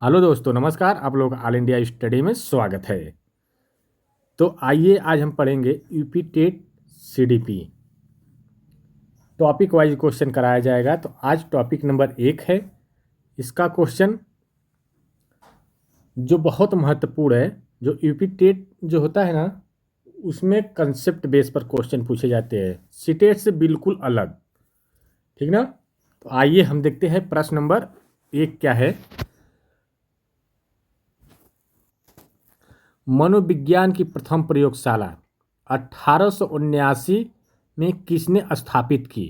Hello दोस्तों, नमस्कार। आप लोग ऑल इंडिया स्टडी में स्वागत है। तो आइए आज हम पढ़ेंगे UP TET CDP. Topic wise question कराया जाएगा। तो आज टॉपिक नंबर 1 है। इसका क्वेश्चन जो बहुत महत्वपूर्ण है, जो यूपी टेट जो होता है ना, उसमें कंसेप्ट बेस पर क्वेश्चन पूछे जाते हैं, सीटेट से बिल्कुल अलग। ठीक ना। तो आइए हम देखते हैं प्रश्न नंबर 1 क्या है। मनोविज्ञान की प्रथम प्रयोगशाला 1879 में किसने स्थापित की?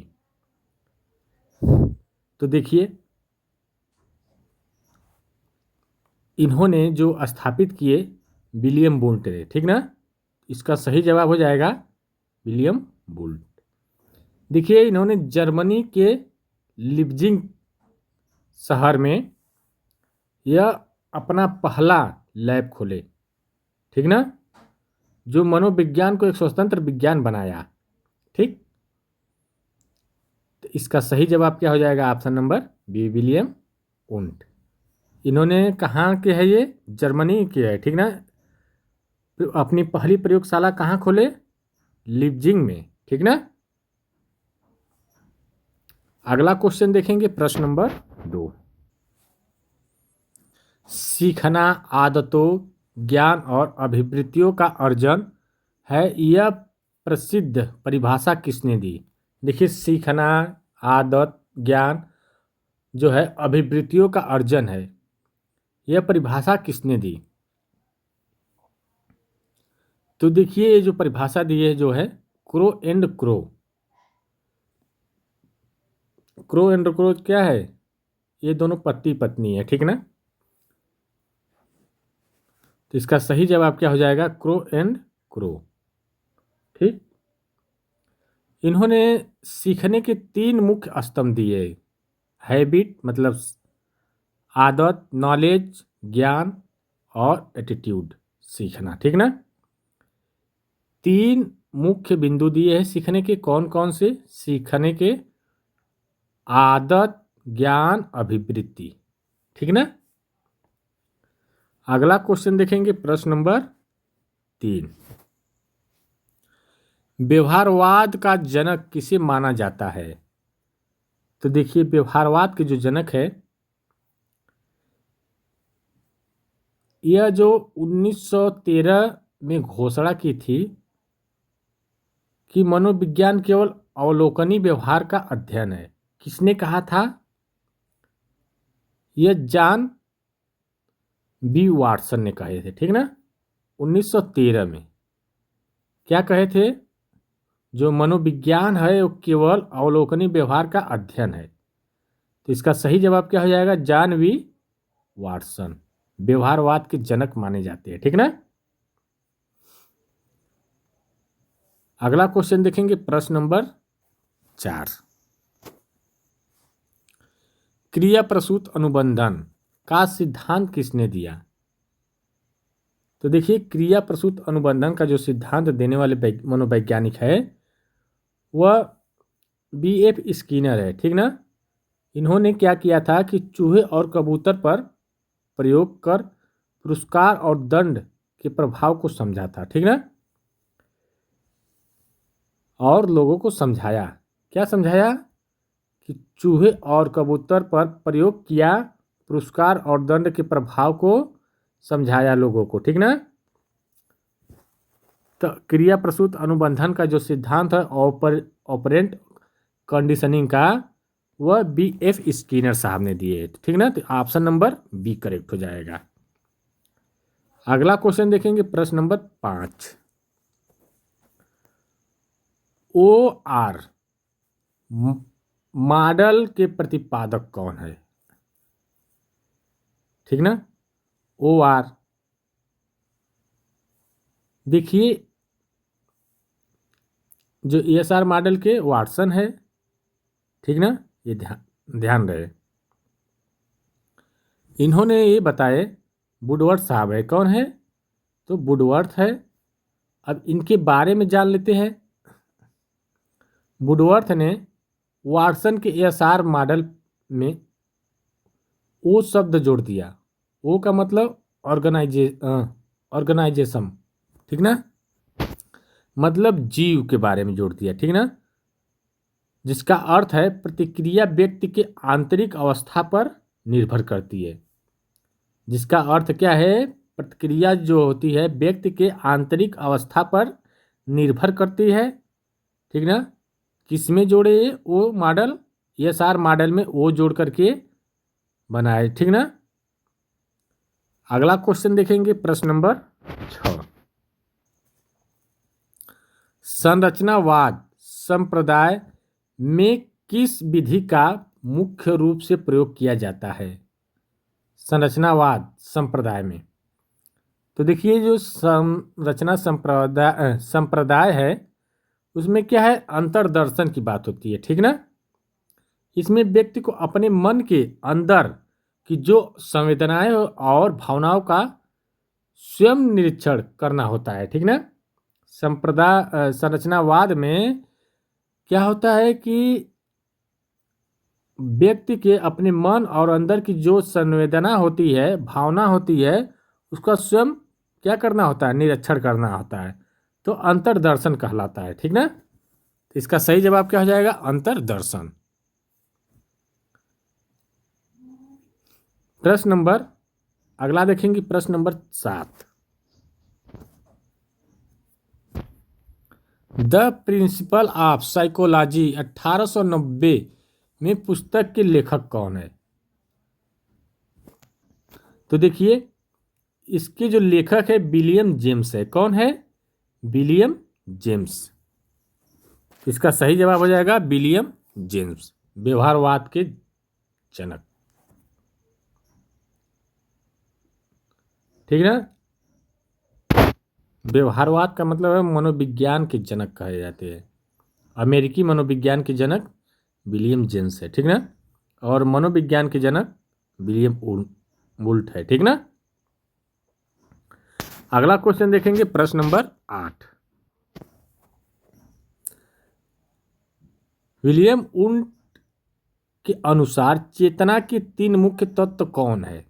तो देखिए, इन्होंने जो स्थापित किए विलियम वोल्ट ने। ठीक ना। इसका सही जवाब हो जाएगा विलियम वोल्ट। देखिए, इन्होंने जर्मनी के लिप्जिंग शहर में यह अपना पहला लैब खोले। ठीक ना। जो मनोविज्ञान को एक स्वतंत्र विज्ञान बनाया। ठीक। तो इसका सही जवाब क्या हो जाएगा? Option number B, William Wundt. इन्होंने कहाँ के है? ये जर्मनी के है। ठीक ना। तो अपनी पहली प्रयोगशाला कहाँ खोले? लिप्जिंग में। ठीक ना। अगला क्वेश्चन देखेंगे, प्रश्न नंबर 2। सीखना आदतों, ज्ञान और अभिवृत्तियों का अर्जन है, यह प्रसिद्ध परिभाषा किसने दी? देखिए, सीखना, आदत, ज्ञान जो है अभिवृत्तियों का अर्जन है, यह परिभाषा किसने दी? तो देखिए, ये जो परिभाषा दी है जो है crow and crow. Crow and crow क्या है? ये दोनों पति पत्नी है। ठीक ना। तो इसका सही जवाब क्या हो जाएगा? Crow and crow. ठीक। इन्होंने सीखने के 3 मुख्य स्तंभ दिए। हैबिट मतलब आदत, नॉलेज ज्ञान, और एटीट्यूड सीखना। ठीक ना। 3 मुख्य बिंदु दिए हैं सीखने के। कौन कौन से? सीखने के आदत, ज्ञान, अभिवृत्ति। ठीक ना। अगला क्वेश्चन देखेंगे, प्रश्न नंबर 3। व्यवहारवाद का जनक किसे माना जाता है? तो देखिए, व्यवहारवाद के जो जनक है, यह जो 1913 में घोषणा की थी कि मनोविज्ञान केवल अवलोकनी व्यवहार का अध्ययन है। किसने कहा था? यह जॉन बी वाटसन ने कहे थे। ठीक ना। 1913 में क्या कहे थे? जो मनोविज्ञान है वो केवल अवलोकनी व्यवहार का अध्ययन है। तो इसका सही जवाब क्या हो जाएगा? जॉन बी वाटसन व्यवहारवाद के जनक माने जाते हैं। ठीक ना। अगला क्वेश्चन देखेंगे, प्रश्न नंबर 4। क्रिया प्रसूत अनुबंधन का सिद्धांत किसने दिया? तो देखिए, क्रिया प्रसूत अनुबंधन का जो सिद्धांत देने वाले मनोवैज्ञानिक है वह B.F. स्किनर है। ठीक ना। इन्होंने क्या किया था कि चूहे और कबूतर पर प्रयोग कर पुरस्कार और दंड के प्रभाव को समझा था। ठीक ना। और लोगों को समझाया। क्या समझाया? कि चूहे और कबूतर पर प्रयोग किया, पुरस्कार और दंड के प्रभाव को समझाया लोगों को। ठीक ना। तो क्रिया प्रसूत अनुबंधन का जो सिद्धांत है ऑपरेंट कंडीशनिंग का, वह B.F. स्किनर साहब ने दिए। ठीक ना। तो ऑप्शन नंबर बी करेक्ट हो जाएगा। अगला क्वेश्चन देखेंगे, प्रश्न नंबर 5। OR मॉडल के प्रतिपादक कौन है? ठीक ना। OR देखिए, जो ESR मॉडल के वाटसन है। ठीक ना। ये ध्यान ध्यान रहे। इन्होंने ये बताए, वुडवर्थ साहब है। कौन है? तो वुडवर्थ है। अब इनके बारे में जान लेते हैं। वुडवर्थ ने वाटसन के ESR मॉडल में ओ शब्द जोड़ दिया। ओ का मतलब ऑर्गेनाइजेशन, ठीक ना, मतलब जीव के बारे में जोड़ दिया, ठीक ना, जिसका अर्थ है प्रतिक्रिया व्यक्ति के आंतरिक अवस्था पर निर्भर करती है। जिसका अर्थ क्या है, प्रतिक्रिया जो होती है व्यक्ति के आंतरिक अवस्था पर निर्भर करती है, ठीक ना। किसमें जोड़े, ओ मॉडल, एस आर मॉडल में ओ जोड़ करके बनाए, ठीक ना। अगला क्वेश्चन देखेंगे, प्रश्न नंबर 6। संरचनावाद संप्रदाय में किस विधि का मुख्य रूप से प्रयोग किया जाता है? संरचनावाद संप्रदाय में तो देखिए, जो संरचना संप्रदाय है उसमें क्या है, अंतर्दर्शन की बात होती है, ठीक ना। इसमें व्यक्ति को अपने मन के अंदर की जो संवेदनाएं और भावनाओं का स्वयं निरीक्षण करना होता है, ठीक ना। संरचनावाद में क्या होता है कि व्यक्ति के अपने मन और अंदर की जो संवेदना होती है, भावना होती है, उसका स्वयं क्या करना होता है, निरीक्षण करना होता है, तो अंतर्दर्शन कहलाता है, ठीक ना। तो इसका सही जवाब क्या हो जाएगा, अंतर्दर्शन। प्रश्न नंबर अगला देखेंगे, प्रश्न number 7। The principle of psychology 1890 में पुस्तक के लेखक कौन है? तो देखिए, इसके जो लेखक है विलियम जेम्स है। कौन है, विलियम जेम्स। इसका सही जवाब हो जाएगा विलियम जेम्स, व्यवहारवाद के जनक, ठीक ना। व्यवहारवाद का मतलब है मनोविज्ञान के जनक कहे जाते हैं। अमेरिकी मनोविज्ञान के जनक विलियम जेम्स है, ठीक ना, और मनोविज्ञान के जनक विलियम वुल्ट है, ठीक ना। अगला क्वेश्चन देखेंगे, प्रश्न नंबर 8। विलियम वुल्ट के अनुसार चेतना के 3 मुख्य तत्व कौन है?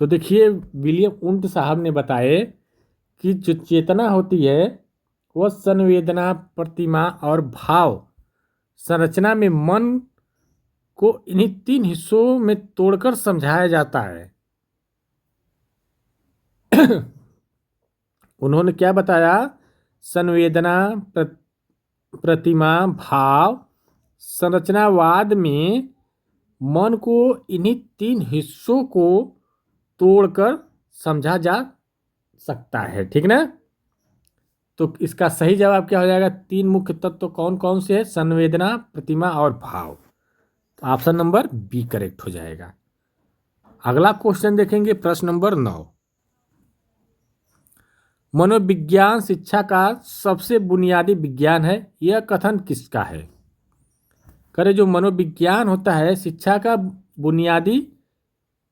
तो देखिए, विलियम वुल्ट साहब ने बताए कि जो चेतना होती है वह संवेदना, प्रतिमा और भाव संरचना में मन को इन्हीं 3 हिस्सों में तोड़कर समझाया जाता है। उन्होंने क्या बताया, संवेदना, प्रतिमा, भाव संरचनावाद में मन को इन्हीं 3 हिस्सों को तोड़कर समझा जा सकता है, ठीक ना। तो इसका सही जवाब क्या हो जाएगा, 3 मुख्य तत्व कौन कौन से है, संवेदना, प्रतिमा और भाव। तो ऑप्शन नंबर बी करेक्ट हो जाएगा। अगला क्वेश्चन देखेंगे, प्रश्न नंबर 9। मनोविज्ञान शिक्षा का सबसे बुनियादी विज्ञान है, यह कथन किसका है? करे, जो मनोविज्ञान होता है शिक्षा का बुनियादी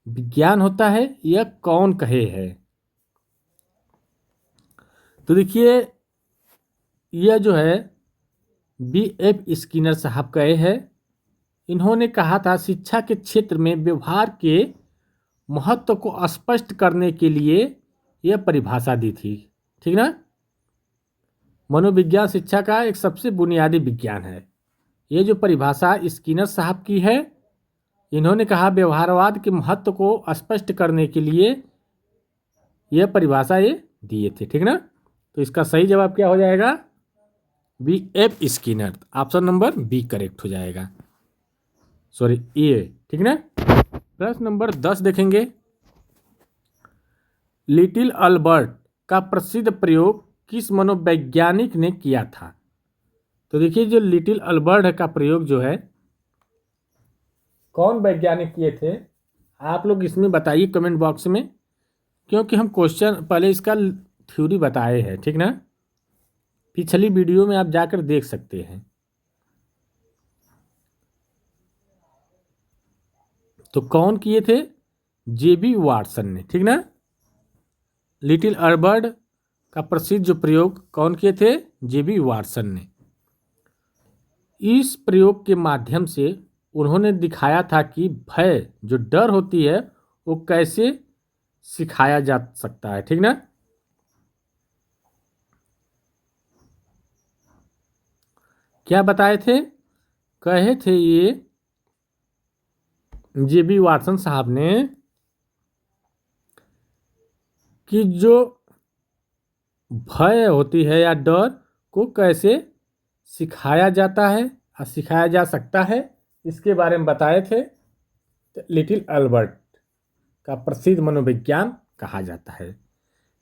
विज्ञान होता है, यह कौन कहे है? तो देखिए, यह जो है B.F. स्किनर साहब कहे हैं। इन्होंने कहा था शिक्षा के क्षेत्र में व्यवहार के महत्व को स्पष्ट करने के लिए यह परिभाषा दी थी, ठीक ना। मनोविज्ञान शिक्षा का एक सबसे बुनियादी विज्ञान है। ये जो परिभाषा स्किनर साहब की है, इन्होंने कहा व्यवहारवाद के महत्व को स्पष्ट करने के लिए यह परिभाषा ये दिए थे, ठीक ना। तो इसका सही जवाब क्या हो जाएगा, B.F. Skinner. Option number B correct हो जाएगा, सॉरी ए, ठीक ना। प्रश्न नंबर 10 देखेंगे, लिटिल अल्बर्ट का प्रसिद्ध प्रयोग किस मनोवैज्ञानिक ने किया था? तो देखिए, जो लिटिल अल्बर्ट का प्रयोग जो है कौन वैज्ञानिक किए थे, आप लोग इसमें बताइए कमेंट बॉक्स में, क्योंकि हम क्वेश्चन पहले इसका थ्योरी बताए हैं, ठीक ना। पिछली वीडियो में आप जाकर देख सकते हैं। तो कौन किए थे, J.B. वाटसन ने, ठीक ना। लिटिल अल्बर्ट का प्रसिद्ध जो प्रयोग कौन किए थे, J.B. वाटसन ने। इस प्रयोग के माध्यम से उन्होंने दिखाया था कि भय, जो डर होती है, वो कैसे सिखाया जा सकता है, ठीक ना। क्या बताए थे, कहे थे ये जेबी वाटसन साहब ने कि जो भय होती है या डर को कैसे सिखाया जाता है और सिखाया जा सकता है, इसके बारे में बताए थे। तो लिटिल अल्बर्ट का प्रसिद्ध मनोविज्ञान कहा जाता है।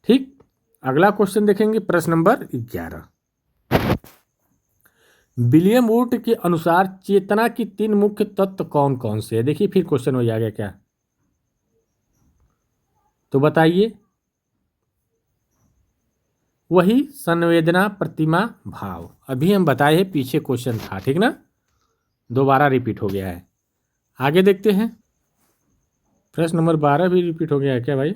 ठीक, अगला क्वेश्चन देखेंगे, प्रश्न नंबर 11। विलियम वुड के अनुसार चेतना की 3 मुख्य तत्व कौन कौन से है। देखिए फिर क्वेश्चन हो जाएगा क्या, तो बताइए। वही संवेदना, प्रतिमा, भाव। अभी हम बताए हैं, पीछे क्वेश्चन था, ठीक ना, दोबारा रिपीट हो गया है। आगे देखते हैं, प्रश्न नंबर 12 भी रिपीट हो गया है क्या भाई,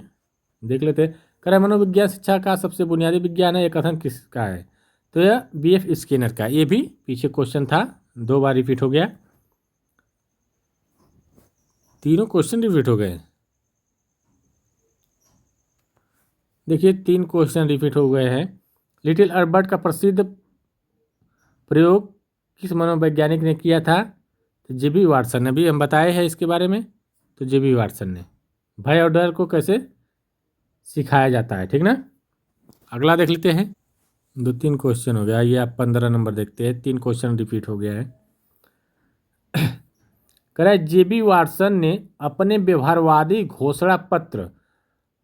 देख लेते हैं। कह रहा है मनोविज्ञान शिक्षा का सबसे बुनियादी विज्ञान है, यह कथन किसका है। तो यह BF स्किनर का, ये भी पीछे क्वेश्चन था, 2 बार रिपीट हो गया, तीनों क्वेश्चन रिपीट हो गए। देखिए 3 क्वेश्चन रिपीट हो गए हैं। लिटिल अल्बर्ट का प्रसिद्ध प्रयोग किस मनोवैज्ञानिक ने किया था। तो जेबी वाटसन ने, भी हम बताए हैं इसके बारे में। तो जेबी वाटसन ने भय और डर को कैसे सिखाया जाता है, ठीक ना। अगला देख लेते हैं, 2-3 क्वेश्चन हो गया, ये आप 15 नंबर देखते हैं, 3 क्वेश्चन रिपीट हो गया है। कह रहा है जेबी वाटसन ने अपने व्यवहारवादी घोषणा पत्र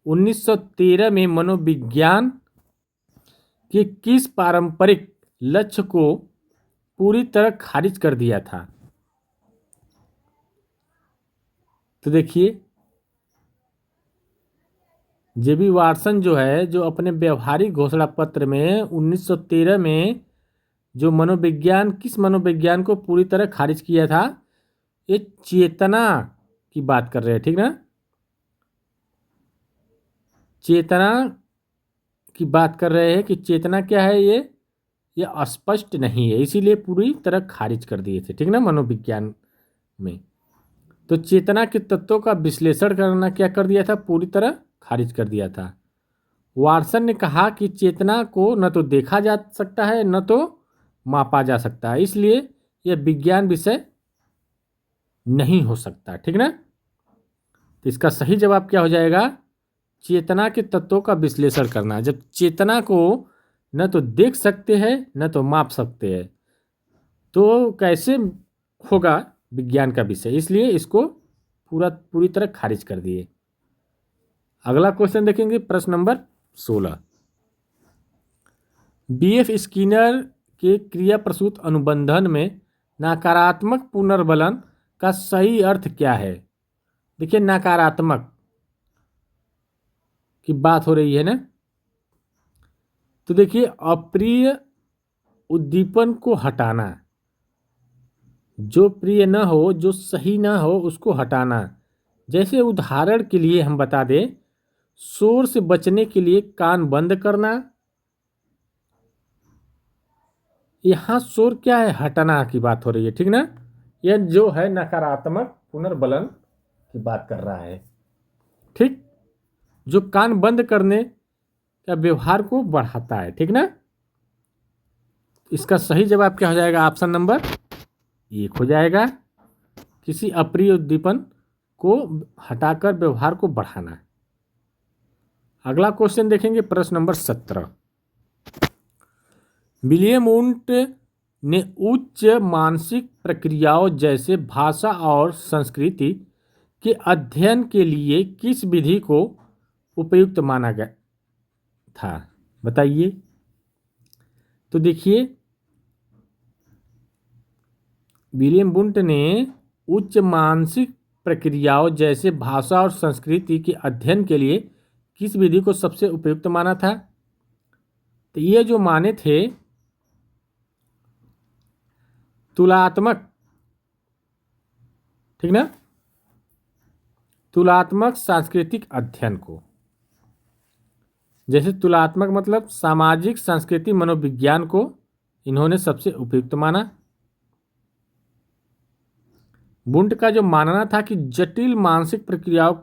1913 में मनोविज्ञान के किस पारंपरिक लक्ष्य को पूरी तरह खारिज कर दिया था। तो देखिए जेबी वाटसन जो है, जो अपने व्यवहारिक घोषणा पत्र में 1913 में जो मनोविज्ञान, किस मनोविज्ञान को पूरी तरह खारिज किया था, ये चेतना की बात कर रहे हैं, ठीक ना। चेतना की बात कर रहे हैं कि चेतना क्या है, ये अस्पष्ट नहीं है, इसीलिए पूरी तरह खारिज कर दिए थे, ठीक ना, मनोविज्ञान में। तो चेतना के तत्वों का विश्लेषण करना क्या कर दिया था, पूरी तरह खारिज कर दिया था। वाटसन ने कहा कि चेतना को न तो देखा जा सकता है, न तो मापा जा सकता है, इसलिए यह विज्ञान विषय नहीं हो सकता, ठीक ना। तो इसका सही जवाब क्या हो जाएगा, चेतना के तत्वों का विश्लेषण करना। जब चेतना को न तो देख सकते हैं, न तो माप सकते हैं, तो कैसे होगा विज्ञान का विषय, इसलिए इसको पूरी तरह खारिज कर दिए। अगला क्वेश्चन देखेंगे, प्रश्न नंबर 16। BF स्किनर के क्रिया प्रसूत अनुबंधन में नकारात्मक पुनर्बलन का सही अर्थ क्या है। देखिए नकारात्मक की बात हो रही है ना, तो देखिए अप्रिय उद्दीपन को हटाना, जो प्रिय न हो, जो सही न हो, उसको हटाना। जैसे उदाहरण के लिए हम बता दें, शोर से बचने के लिए कान बंद करना। यहाँ शोर क्या है, हटाना की बात हो रही है, ठीक ना। यह जो है नकारात्मक पुनर्बलन की बात कर रहा है, ठीक, जो कान बंद करने का व्यवहार को बढ़ाता है, ठीक ना। इसका सही जवाब क्या हो जाएगा, ऑप्शन नंबर 1 हो जाएगा, किसी अप्रिय उद्दीपन को हटाकर व्यवहार को बढ़ाना। अगला क्वेश्चन देखेंगे, प्रश्न नंबर 17। विलियम वुंट ने उच्च मानसिक प्रक्रियाओं जैसे भाषा और संस्कृति के अध्ययन के लिए किस विधि को उपयुक्त माना गया था, बताइए। तो देखिए विलियम वुंट ने उच्च मानसिक प्रक्रियाओं जैसे भाषा और संस्कृति के अध्ययन के लिए किस विधि को सबसे उपयुक्त माना था। तो ये जो माने थे तुलनात्मक, ठीक ना, तुलनात्मक सांस्कृतिक अध्ययन को। जैसे तुलनात्मक मतलब सामाजिक सांस्कृतिक मनोविज्ञान को इन्होंने सबसे उपयुक्त माना। वुंट का जो मानना था कि जटिल मानसिक प्रक्रियाओं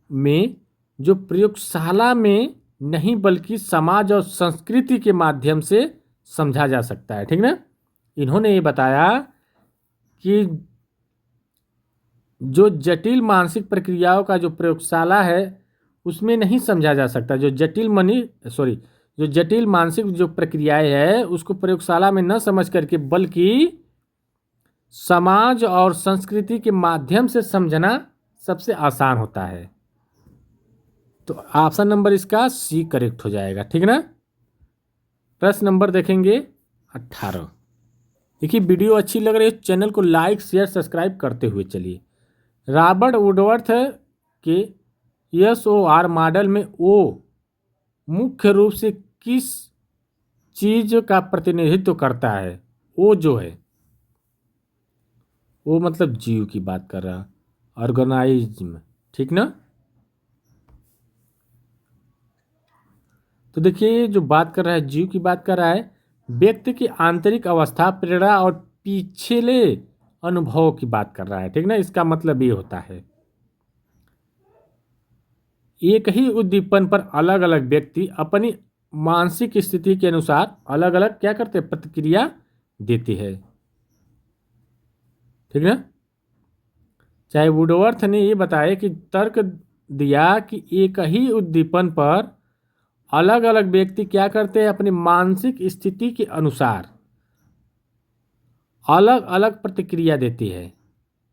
में जो प्रयोगशाला में नहीं बल्कि समाज और संस्कृति के माध्यम से समझा जा सकता है। ठीक ना। इन्होंने ये बताया कि जो जटिल मानसिक प्रक्रियाओं का जो प्रयोगशाला है उसमें नहीं समझा जा सकता। जो जटिल मानसिक जो प्रक्रियाएं है उसको प्रयोगशाला में न समझ करके बल्कि समाज और संस्कृति के माध्यम से समझना सबसे आसान होता है। तो ऑप्शन नंबर इसका सी करेक्ट हो जाएगा। ठीक ना। प्रश्न नंबर देखेंगे 18। देखिए वीडियो अच्छी लग रही है चैनल को लाइक शेयर सब्सक्राइब करते हुए चलिए। रॉबर्ट वुडवर्थ के SOR मॉडल में ओ मुख्य रूप से किस चीज का प्रतिनिधित्व करता है। ओ जो है वो मतलब जीव की बात कर रहा, ऑर्गेनाइज्म। ठीक ना। तो देखिए जो बात कर रहा है जीव की बात कर रहा है, व्यक्ति की आंतरिक अवस्था प्रेरणा और पिछले अनुभव की बात कर रहा है। ठीक ना। इसका मतलब ये होता है एक ही उद्दीपन पर अलग अलग व्यक्ति अपनी मानसिक स्थिति के अनुसार अलग अलग क्या करते हैं प्रतिक्रिया देती है। ठीक ना। चाहे वुडवर्थ ने ये बताया कि तर्क दिया कि एक ही उद्दीपन पर अलग अलग व्यक्ति क्या करते हैं अपनी मानसिक स्थिति के अनुसार अलग अलग प्रतिक्रिया देती है।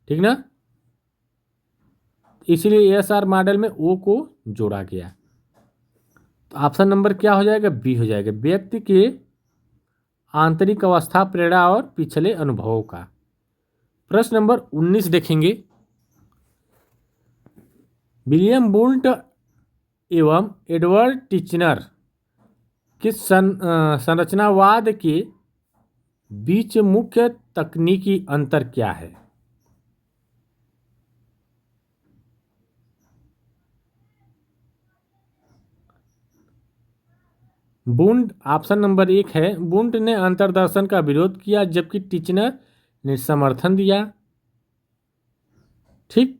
ठीक ना। इसलिए SR मॉडल में ओ को जोड़ा गया। तो ऑप्शन नंबर क्या हो जाएगा, बी हो जाएगा, व्यक्ति के आंतरिक अवस्था प्रेरणा और पिछले अनुभवों का। प्रश्न नंबर 19 देखेंगे। विलियम वुल्ट एवं एडवर्ड टिचनर के संरचनावाद के बीच मुख्य तकनीकी अंतर क्या है। वुंड ऑप्शन नंबर 1 है, वुंट ने अंतर्दर्शन का विरोध किया जबकि टिचनर ने समर्थन दिया। ठीक।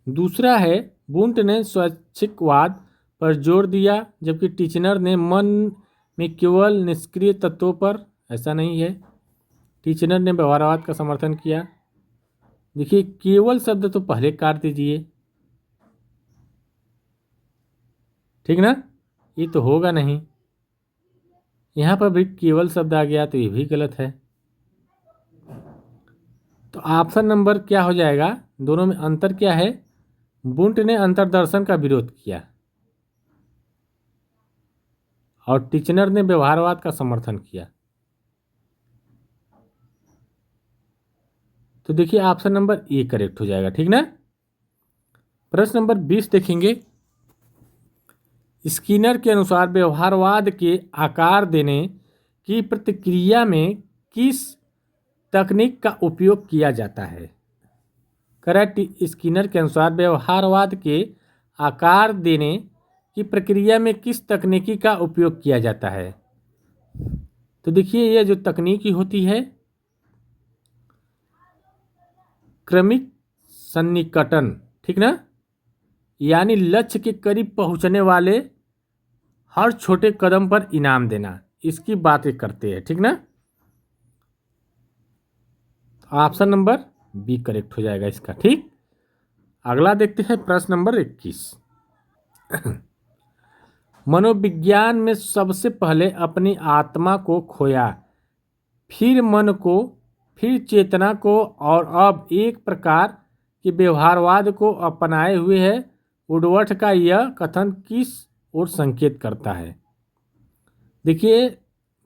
दूसरा है वुंट ने स्वैच्छिकवाद पर जोर दिया जबकि टिचनर ने मन में केवल निष्क्रिय तत्वों पर। ऐसा नहीं है, टिचनर ने व्यवहारवाद का समर्थन किया। देखिए केवल शब्द तो पहले काट दीजिए। ठीक ना। ये तो होगा नहीं, यहाँ पर भी केवल शब्द आ गया तो ये भी गलत है। तो ऑप्शन नंबर क्या हो जाएगा, दोनों में अंतर क्या है, वुंट ने अंतर्दर्शन का विरोध किया और टिचनर ने व्यवहारवाद का समर्थन किया। तो देखिए ऑप्शन नंबर ए करेक्ट हो जाएगा। ठीक ना। प्रश्न नंबर 20 देखेंगे। स्किनर के अनुसार व्यवहारवाद के आकार देने की प्रक्रिया में किस तकनीक का उपयोग किया जाता है। करेक्ट। स्किनर के अनुसार व्यवहारवाद के आकार देने की प्रक्रिया में किस तकनीकी का उपयोग किया जाता है। तो देखिए यह जो तकनीकी होती है क्रमिक सन्निकटन। ठीक ना। यानी लक्ष्य के करीब पहुंचने वाले हर छोटे कदम पर इनाम देना, इसकी बातें करते हैं। ठीक ना। ऑप्शन नंबर बी करेक्ट हो जाएगा इसका। ठीक। अगला देखते हैं प्रश्न नंबर 21। मनोविज्ञान में सबसे पहले अपनी आत्मा को खोया, फिर मन को, फिर चेतना को और अब एक प्रकार के व्यवहारवाद को अपनाए हुए है। वुडवर्थ का यह कथन किस ओर संकेत करता है। देखिए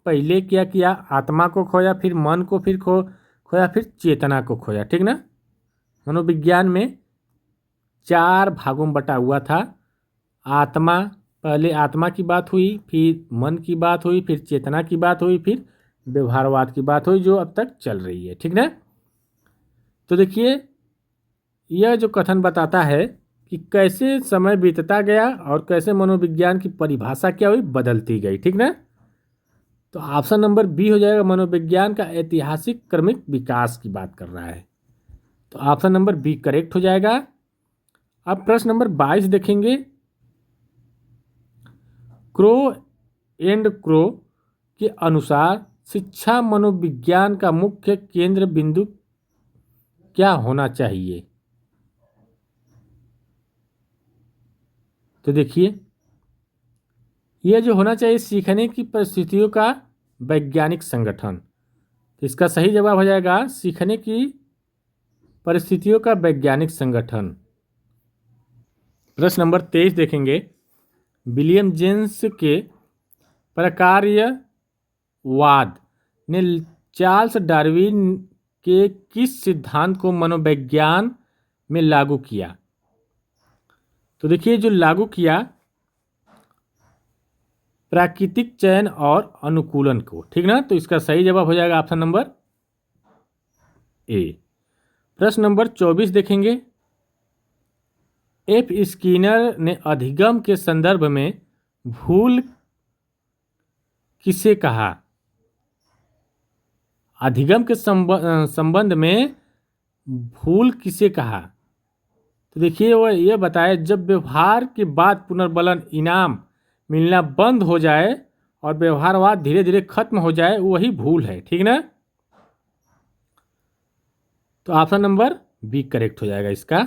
पहले क्या किया, आत्मा को खोया, फिर मन को फिर खोया, फिर चेतना को खोया। ठीक ना। मनोविज्ञान में 4 भागों में बटा हुआ था। आत्मा, पहले आत्मा की बात हुई, फिर मन की बात हुई, फिर चेतना की बात हुई, फिर व्यवहारवाद की बात हुई जो अब तक चल रही है। ठीक ना। तो देखिए यह जो कथन बताता है कि कैसे समय बीतता गया और कैसे मनोविज्ञान की परिभाषा क्या हुई, बदलती गई। ठीक ना। तो ऑप्शन नंबर बी हो जाएगा, मनोविज्ञान का ऐतिहासिक क्रमिक विकास की बात कर रहा है। तो ऑप्शन नंबर बी करेक्ट हो जाएगा। अब प्रश्न नंबर 22 देखेंगे। क्रो एंड क्रो के अनुसार शिक्षा मनोविज्ञान का मुख्य केंद्र बिंदु क्या होना चाहिए? तो देखिए, यह जो होना चाहिए सीखने की परिस्थितियों का वैज्ञानिक संगठन। तो इसका सही जवाब हो जाएगा सीखने की परिस्थितियों का वैज्ञानिक संगठन। प्रश्न नंबर 23 देखेंगे। विलियम जेम्स के प्रकार्यवाद ने चार्ल्स डार्विन के किस सिद्धांत को मनोविज्ञान में लागू किया? तो देखिए, जो लागू किया प्राकृतिक चयन और अनुकूलन को, ठीक ना। तो इसका सही जवाब हो जाएगा ऑप्शन नंबर ए। प्रश्न नंबर 24 देखेंगे। एफ स्किनर ने अधिगम के संदर्भ में भूल किसे कहा? अधिगम के संबंध में भूल किसे कहा? तो देखिए, वो ये बताए जब व्यवहार के बाद पुनर्बलन इनाम मिलना बंद हो जाए और व्यवहारवाद धीरे धीरे खत्म हो जाए, वही भूल है, ठीक ना। तो ऑप्शन नंबर बी करेक्ट हो जाएगा इसका।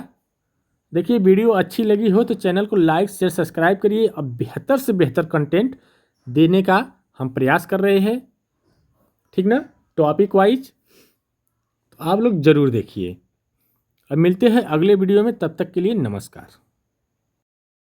देखिए, वीडियो अच्छी लगी हो तो चैनल को लाइक शेयर सब्सक्राइब करिए। अब बेहतर से बेहतर कंटेंट देने का हम प्रयास कर रहे हैं, ठीक ना, टॉपिक वाइज। तो आप लोग ज़रूर देखिए। अब मिलते हैं अगले वीडियो में, तब तक के लिए नमस्कार।